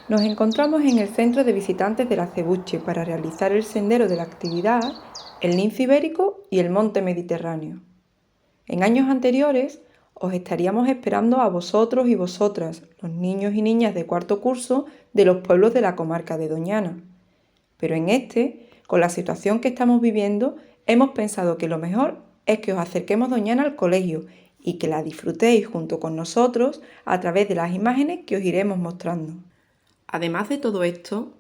Nos encontramos en el centro de visitantes de la Acebuche para realizar el sendero de la actividad, el lince ibérico y el monte mediterráneo. En años anteriores os estaríamos esperando a vosotros y vosotras, los niños y niñas de cuarto curso de los pueblos de la comarca de Doñana. Pero en este, con la situación que estamos viviendo, hemos pensado que lo mejor es que os acerquemos Doñana al colegio y que la disfrutéis junto con nosotros a través de las imágenes que os iremos mostrando. Además de todo esto,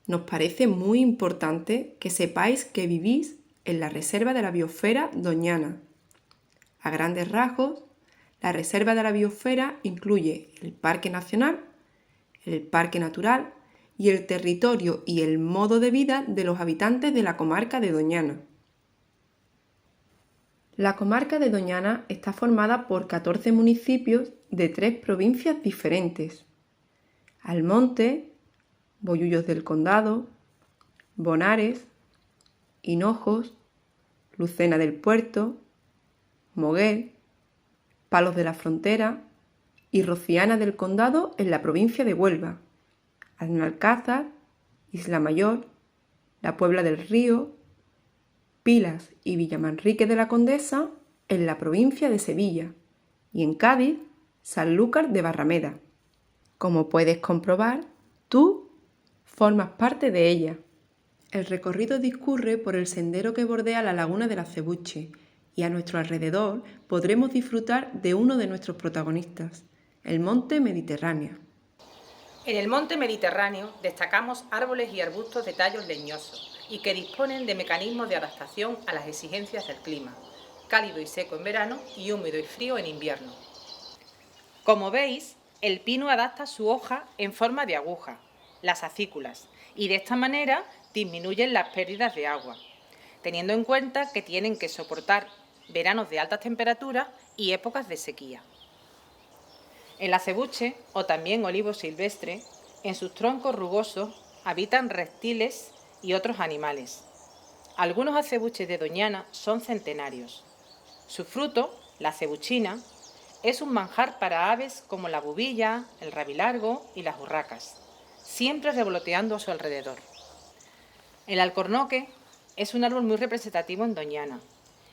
nos parece muy importante que sepáis que vivís en la Reserva de la Biosfera Doñana. A grandes rasgos, la Reserva de la Biosfera incluye el Parque Nacional, el Parque Natural y el territorio y el modo de vida de los habitantes de la comarca de Doñana. La comarca de Doñana está formada por 14 municipios de 3 provincias diferentes: Almonte, Bollullos del Condado, Bonares, Hinojos, Lucena del Puerto, Moguer, Palos de la Frontera y Rociana del Condado en la provincia de Huelva, Aznalcázar, Isla Mayor, La Puebla del Río, Pilas y Villamanrique de la Condesa en la provincia de Sevilla y en Cádiz, Sanlúcar de Barrameda. Como puedes comprobar, tú formas parte de ella. El recorrido discurre por el sendero que bordea la laguna de la Acebuche y a nuestro alrededor podremos disfrutar de uno de nuestros protagonistas, el monte Mediterráneo. En el monte Mediterráneo destacamos árboles y arbustos de tallos leñosos y que disponen de mecanismos de adaptación a las exigencias del clima, cálido y seco en verano y húmedo y frío en invierno. Como veis, el pino adapta su hoja en forma de aguja, las acículas, y de esta manera disminuyen las pérdidas de agua, teniendo en cuenta que tienen que soportar veranos de altas temperaturas y épocas de sequía. El acebuche, o también olivo silvestre, en sus troncos rugosos habitan reptiles y otros animales. Algunos acebuches de Doñana son centenarios. Su fruto, la acebuchina, es un manjar para aves como la bubilla, el rabilargo y las urracas, siempre revoloteando a su alrededor. El alcornoque es un árbol muy representativo en Doñana.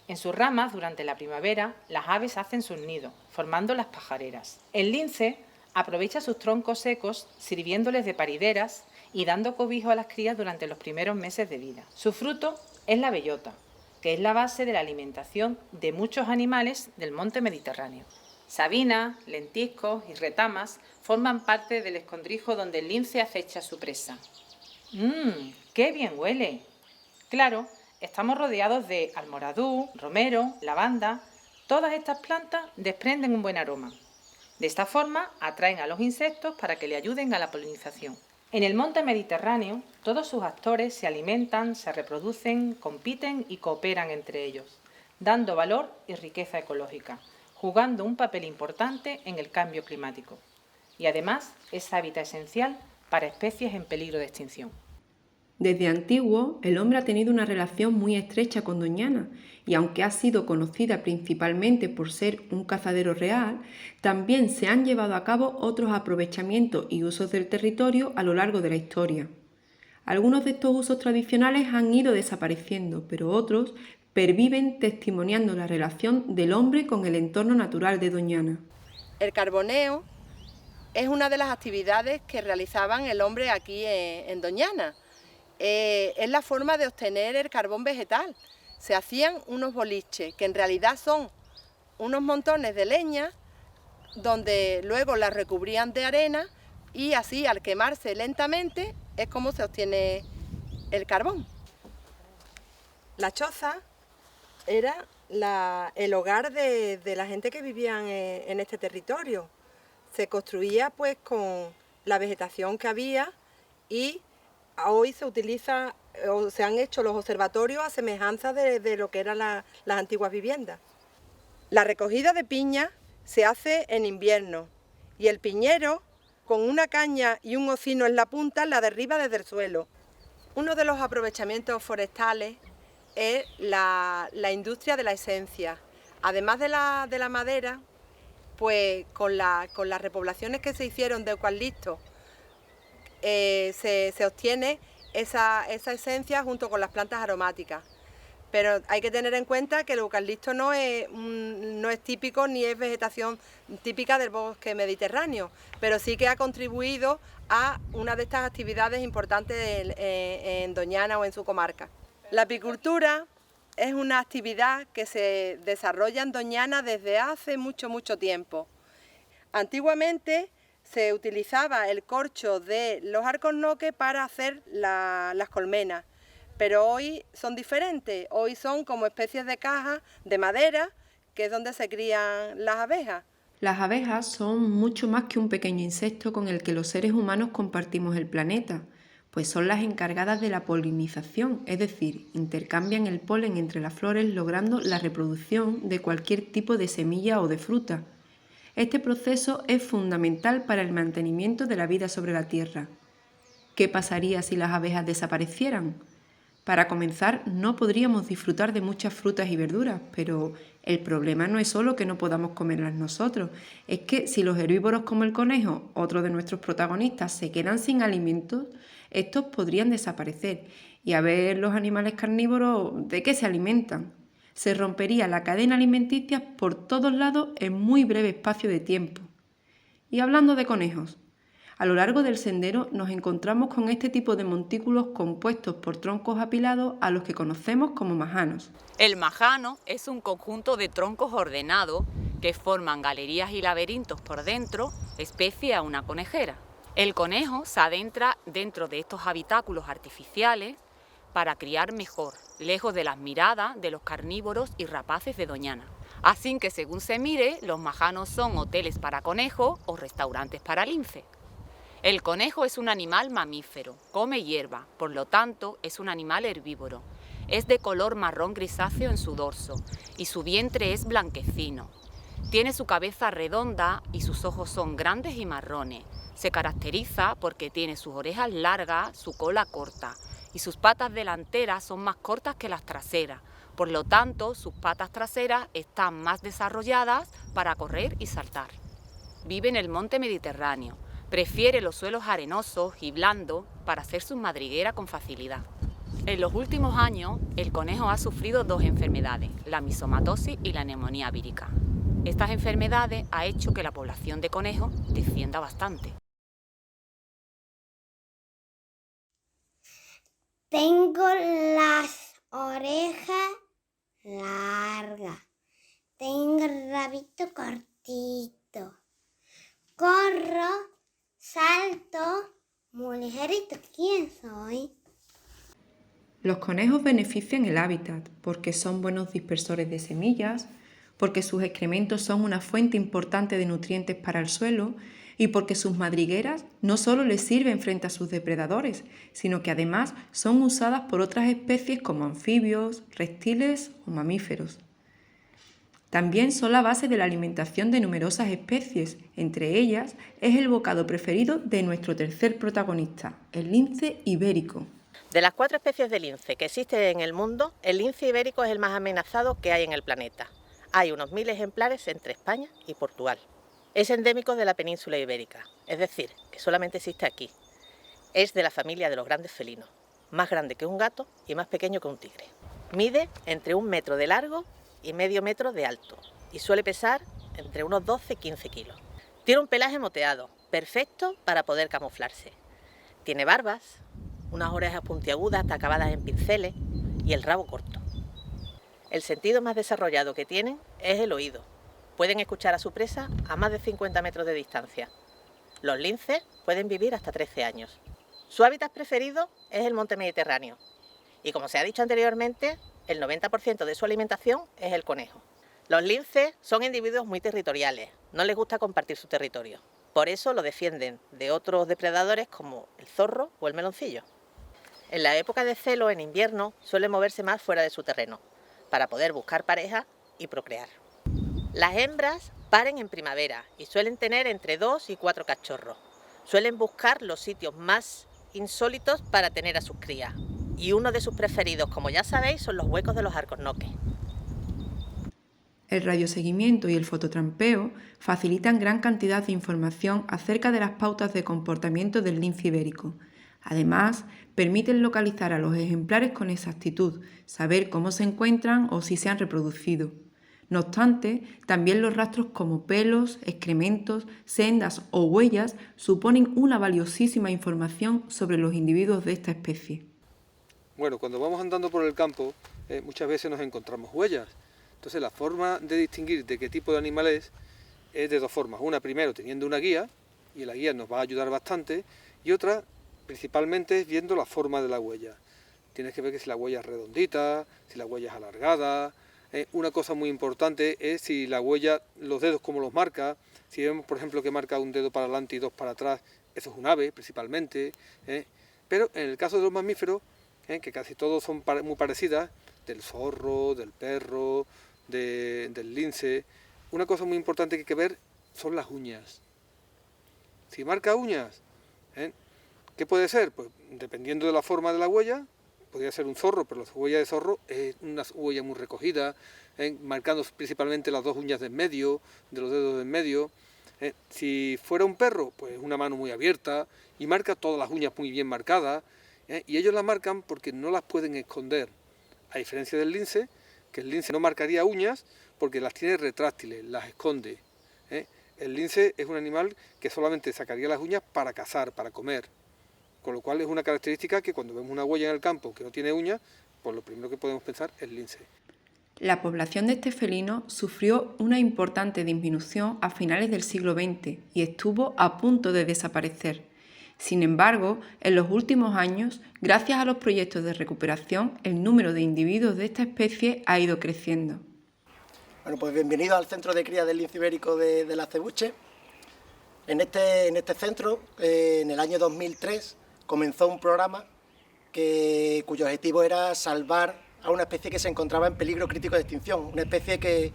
En sus ramas, durante la primavera, las aves hacen sus nidos, formando las pajareras. El lince aprovecha sus troncos secos, sirviéndoles de parideras y dando cobijo a las crías durante los primeros meses de vida. Su fruto es la bellota, que es la base de la alimentación de muchos animales del monte Mediterráneo. Sabinas, lentiscos y retamas forman parte del escondrijo donde el lince acecha a su presa. ¡Qué bien huele! Claro, estamos rodeados de almoradú, romero, lavanda. Todas estas plantas desprenden un buen aroma. De esta forma atraen a los insectos para que le ayuden a la polinización. En el monte Mediterráneo, todos sus actores se alimentan, se reproducen, compiten y cooperan entre ellos, dando valor y riqueza ecológica, jugando un papel importante en el cambio climático. Y además es hábitat esencial para especies en peligro de extinción. Desde antiguo, el hombre ha tenido una relación muy estrecha con Doñana y aunque ha sido conocida principalmente por ser un cazadero real, también se han llevado a cabo otros aprovechamientos y usos del territorio a lo largo de la historia. Algunos de estos usos tradicionales han ido desapareciendo, pero otros perviven testimoniando la relación del hombre con el entorno natural de Doñana. El carboneo es una de las actividades que realizaban el hombre aquí en Doñana. Es la forma de obtener el carbón vegetal. Se hacían unos boliches, que en realidad son unos montones de leña, donde luego las recubrían de arena y así al quemarse lentamente es como se obtiene el carbón. La choza era el hogar de la gente que vivía en este territorio. Se construía pues con la vegetación que había y hoy se utiliza o se han hecho los observatorios a semejanza de lo que eran las antiguas viviendas. La recogida de piña se hace en invierno y el piñero, con una caña y un hocino en la punta, la derriba desde el suelo. Uno de los aprovechamientos forestales es la industria de la esencia. Además de la madera, pues con las repoblaciones que se hicieron de eucalipto se obtiene esa esencia junto con las plantas aromáticas. Pero hay que tener en cuenta que el eucalipto no es típico ni es vegetación típica del bosque mediterráneo, pero sí que ha contribuido a una de estas actividades importantes en Doñana o en su comarca. La apicultura es una actividad que se desarrolla en Doñana desde hace mucho tiempo. Antiguamente se utilizaba el corcho de los alcornoques para hacer las colmenas, pero hoy son diferentes, hoy son como especies de cajas de madera, que es donde se crían las abejas. Las abejas son mucho más que un pequeño insecto con el que los seres humanos compartimos el planeta, pues son las encargadas de la polinización, es decir, intercambian el polen entre las flores logrando la reproducción de cualquier tipo de semilla o de fruta. Este proceso es fundamental para el mantenimiento de la vida sobre la Tierra. ¿Qué pasaría si las abejas desaparecieran? Para comenzar, no podríamos disfrutar de muchas frutas y verduras, pero el problema no es solo que no podamos comerlas nosotros, es que si los herbívoros como el conejo, otro de nuestros protagonistas, se quedan sin alimentos, estos podrían desaparecer. Y a ver los animales carnívoros, ¿de qué se alimentan? Se rompería la cadena alimenticia por todos lados en muy breve espacio de tiempo. Y hablando de conejos, a lo largo del sendero nos encontramos con este tipo de montículos compuestos por troncos apilados a los que conocemos como majanos. El majano es un conjunto de troncos ordenados que forman galerías y laberintos por dentro, especie a una conejera. El conejo se adentra dentro de estos habitáculos artificiales para criar mejor, lejos de las miradas de los carnívoros y rapaces de Doñana. Así que según se mire, los majanos son hoteles para conejos o restaurantes para lince. El conejo es un animal mamífero, come hierba, por lo tanto es un animal herbívoro. Es de color marrón grisáceo en su dorso y su vientre es blanquecino. Tiene su cabeza redonda y sus ojos son grandes y marrones. Se caracteriza porque tiene sus orejas largas, su cola corta y sus patas delanteras son más cortas que las traseras. Por lo tanto, sus patas traseras están más desarrolladas para correr y saltar. Vive en el monte Mediterráneo. Prefiere los suelos arenosos y blandos para hacer su madriguera con facilidad. En los últimos años, el conejo ha sufrido dos enfermedades, la misomatosis y la neumonía vírica. Estas enfermedades han hecho que la población de conejos descienda bastante. Tengo las orejas largas, tengo el rabito cortito, corro, salto, muy ligerito. ¿Quién soy? Los conejos benefician el hábitat porque son buenos dispersores de semillas, porque sus excrementos son una fuente importante de nutrientes para el suelo y porque sus madrigueras no solo les sirven frente a sus depredadores, sino que además son usadas por otras especies como anfibios, reptiles o mamíferos. También son la base de la alimentación de numerosas especies, entre ellas es el bocado preferido de nuestro tercer protagonista, el lince ibérico. De las 4 especies de lince que existen en el mundo, el lince ibérico es el más amenazado que hay en el planeta. Hay unos 1000 ejemplares entre España y Portugal. Es endémico de la península ibérica, es decir, que solamente existe aquí. Es de la familia de los grandes felinos, más grande que un gato y más pequeño que un tigre. Mide entre 1 metro de largo y medio metro de alto y suele pesar entre unos 12-15 kilos. Tiene un pelaje moteado, perfecto para poder camuflarse. Tiene barbas, unas orejas puntiagudas acabadas en pinceles y el rabo corto. El sentido más desarrollado que tienen es el oído. Pueden escuchar a su presa a más de 50 metros de distancia. Los linces pueden vivir hasta 13 años. Su hábitat preferido es el monte Mediterráneo. Y como se ha dicho anteriormente, el 90% de su alimentación es el conejo. Los linces son individuos muy territoriales, no les gusta compartir su territorio. Por eso lo defienden de otros depredadores como el zorro o el meloncillo. En la época de celo, en invierno, suelen moverse más fuera de su terreno, para poder buscar pareja y procrear. Las hembras paren en primavera y suelen tener entre 2 y 4 cachorros. Suelen buscar los sitios más insólitos para tener a sus crías. Y uno de sus preferidos, como ya sabéis, son los huecos de los alcornoques. El radioseguimiento y el fototrampeo facilitan gran cantidad de información acerca de las pautas de comportamiento del lince ibérico. Además, permiten localizar a los ejemplares con exactitud, saber cómo se encuentran o si se han reproducido. No obstante, también los rastros como pelos, excrementos, sendas o huellas suponen una valiosísima información sobre los individuos de esta especie. Bueno, cuando vamos andando por el campo, muchas veces nos encontramos huellas. Entonces la forma de distinguir de qué tipo de animal es de dos formas. Una, primero, teniendo una guía, y la guía nos va a ayudar bastante, y otra, principalmente, es viendo la forma de la huella. Tienes que ver que si la huella es redondita, si la huella es alargada. Una cosa muy importante es si la huella, los dedos cómo los marca. Si vemos, por ejemplo, que marca un dedo para adelante y dos para atrás, eso es un ave, principalmente. Pero en el caso de los mamíferos, que casi todos son muy parecidas, del zorro, del perro, del lince, una cosa muy importante que hay que ver son las uñas. Si marca uñas, ¿qué puede ser? Pues dependiendo de la forma de la huella, podría ser un zorro, pero la huella de zorro es una huella muy recogida, marcando principalmente las dos uñas de en medio, de los dedos de en medio. Si fuera un perro, pues una mano muy abierta y marca todas las uñas muy bien marcadas, y ellos las marcan porque no las pueden esconder, a diferencia del lince, que el lince no marcaría uñas porque las tiene retráctiles, las esconde. El lince es un animal que solamente sacaría las uñas para cazar, para comer, con lo cual es una característica que cuando vemos una huella en el campo que no tiene uñas, pues lo primero que podemos pensar es lince. La población de este felino sufrió una importante disminución a finales del siglo XX y estuvo a punto de desaparecer. Sin embargo, en los últimos años, gracias a los proyectos de recuperación, el número de individuos de esta especie ha ido creciendo. Bueno, pues bienvenidos al centro de cría del lince ibérico de la Acebuche. En este centro, en el año 2003, comenzó un programa cuyo objetivo era salvar a una especie que se encontraba en peligro crítico de extinción, una especie que,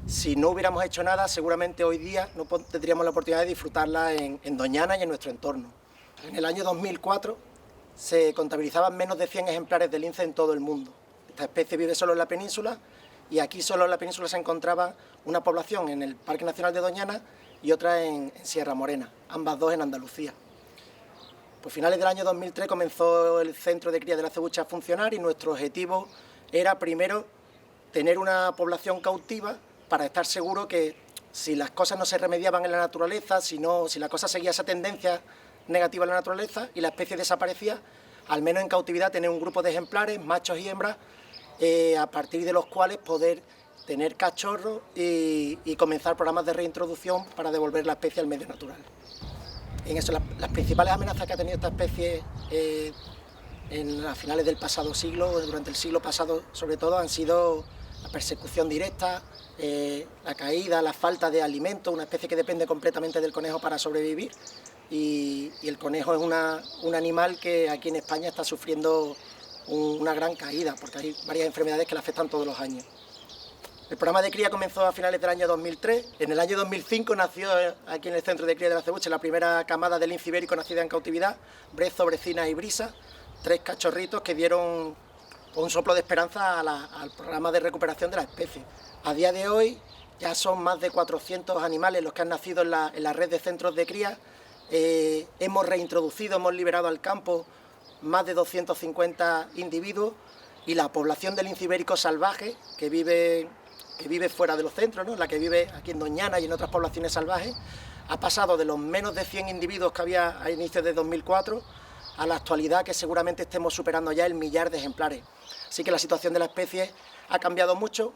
si no hubiéramos hecho nada, seguramente hoy día no tendríamos la oportunidad de disfrutarla en Doñana y en nuestro entorno. En el año 2004 se contabilizaban menos de 100 ejemplares de lince en todo el mundo. Esta especie vive solo en la península y aquí solo en la península se encontraba una población en el Parque Nacional de Doñana y otra en Sierra Morena, ambas dos en Andalucía. Pues a finales del año 2003 comenzó el centro de cría de la Acebuche a funcionar y nuestro objetivo era primero tener una población cautiva para estar seguro que si las cosas no se remediaban en la naturaleza, si la cosa seguía esa tendencia negativa en la naturaleza y la especie desaparecía, al menos en cautividad tener un grupo de ejemplares, machos y hembras, a partir de los cuales poder tener cachorros y comenzar programas de reintroducción para devolver la especie al medio natural. En eso, las principales amenazas que ha tenido esta especie a finales del pasado siglo, durante el siglo pasado sobre todo, han sido la persecución directa, la caída, la falta de alimento, una especie que depende completamente del conejo para sobrevivir. Y el conejo es un animal que aquí en España está sufriendo una gran caída, porque hay varias enfermedades que le afectan todos los años. El programa de cría comenzó a finales del año 2003. En el año 2005 nació aquí en el centro de cría de la Acebuche la primera camada de lince ibérico nacida en cautividad, Brezo, Brecina y Brisa, 3 cachorritos que dieron un soplo de esperanza al programa de recuperación de la especie. A día de hoy ya son más de 400 animales los que han nacido en la red de centros de cría. Hemos reintroducido, hemos liberado al campo más de 250 individuos y la población del lince ibérico salvaje que vive fuera de los centros, ¿no? La que vive aquí en Doñana y en otras poblaciones salvajes, ha pasado de los menos de 100 individuos que había a inicios de 2004 a la actualidad, que seguramente estemos superando ya el 1.000.000 de ejemplares. Así que la situación de la especie ha cambiado mucho.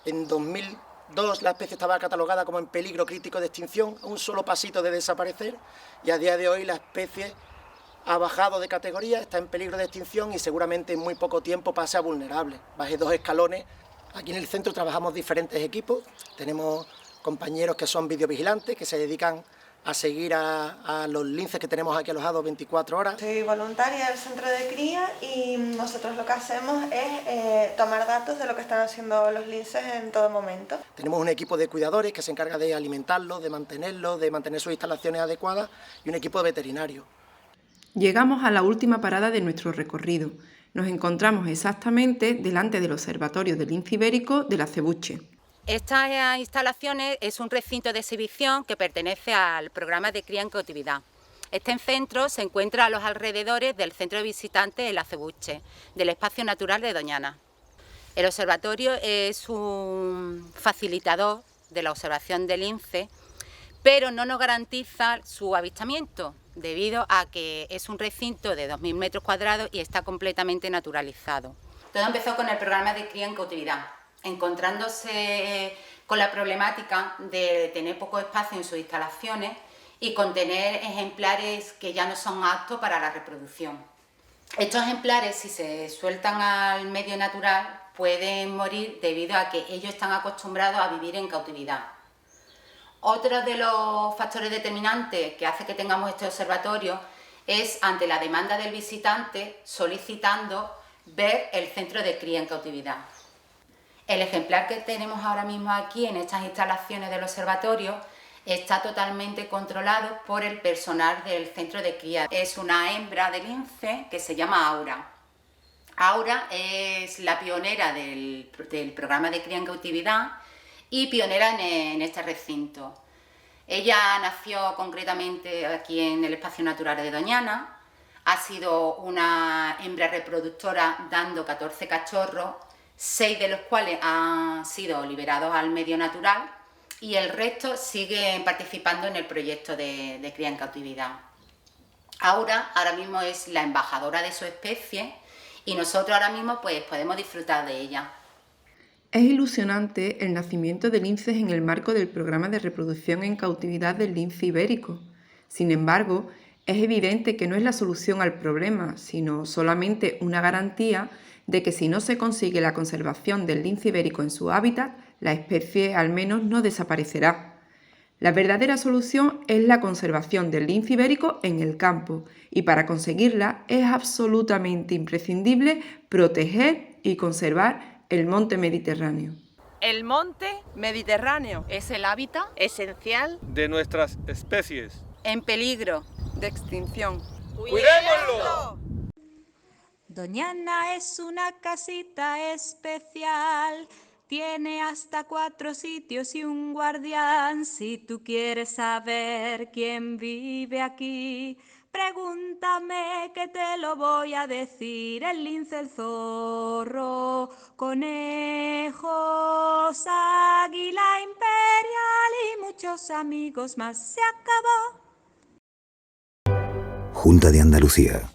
En 2002 la especie estaba catalogada como en peligro crítico de extinción, a un solo pasito de desaparecer, y a día de hoy la especie ha bajado de categoría, está en peligro de extinción y seguramente en muy poco tiempo pase a vulnerable, baje 2 escalones. Aquí en el centro trabajamos diferentes equipos, tenemos compañeros que son videovigilantes, que se dedican a seguir a los linces que tenemos aquí alojados 24 horas. Soy voluntaria del centro de cría y nosotros lo que hacemos es tomar datos de lo que están haciendo los linces en todo momento. Tenemos un equipo de cuidadores que se encarga de alimentarlos, de mantener sus instalaciones adecuadas y un equipo de veterinarios. Llegamos a la última parada de nuestro recorrido. Nos encontramos exactamente delante del Observatorio del Lince Ibérico de la Acebuche. Estas instalaciones es un recinto de exhibición que pertenece al programa de cría en cautividad. Este centro se encuentra a los alrededores del centro de visitantes El Acebuche, del espacio natural de Doñana. El observatorio es un facilitador de la observación del lince, pero no nos garantiza su avistamiento, debido a que es un recinto de 2.000 metros cuadrados y está completamente naturalizado. Todo empezó con el programa de cría en cautividad, encontrándose con la problemática de tener poco espacio en sus instalaciones y con tener ejemplares que ya no son aptos para la reproducción. Estos ejemplares, si se sueltan al medio natural, pueden morir debido a que ellos están acostumbrados a vivir en cautividad. Otro de los factores determinantes que hace que tengamos este observatorio es ante la demanda del visitante solicitando ver el centro de cría en cautividad. El ejemplar que tenemos ahora mismo aquí en estas instalaciones del observatorio está totalmente controlado por el personal del centro de cría. Es una hembra de lince que se llama Aura. Aura es la pionera del programa de cría en cautividad y pionera en este recinto. Ella nació concretamente aquí en el espacio natural de Doñana, ha sido una hembra reproductora dando 14 cachorros, 6 de los cuales han sido liberados al medio natural y el resto siguen participando en el proyecto de cría en cautividad. Aura ahora mismo es la embajadora de su especie y nosotros ahora mismo pues podemos disfrutar de ella. Es ilusionante el nacimiento de linces en el marco del programa de reproducción en cautividad del lince ibérico. Sin embargo, es evidente que no es la solución al problema, sino solamente una garantía de que si no se consigue la conservación del lince ibérico en su hábitat, la especie al menos no desaparecerá. La verdadera solución es la conservación del lince ibérico en el campo y para conseguirla es absolutamente imprescindible proteger y conservar el monte mediterráneo. El monte Mediterráneo es el hábitat esencial De nuestras especies. en peligro. de extinción. ¡Cuidémoslo! Doñana es una casita especial, tiene hasta 4 sitios y un guardián. Si tú quieres saber quién vive aquí, pregúntame que te lo voy a decir. El lince, el zorro, conejos, águila imperial y muchos amigos más. Se acabó. Junta de Andalucía.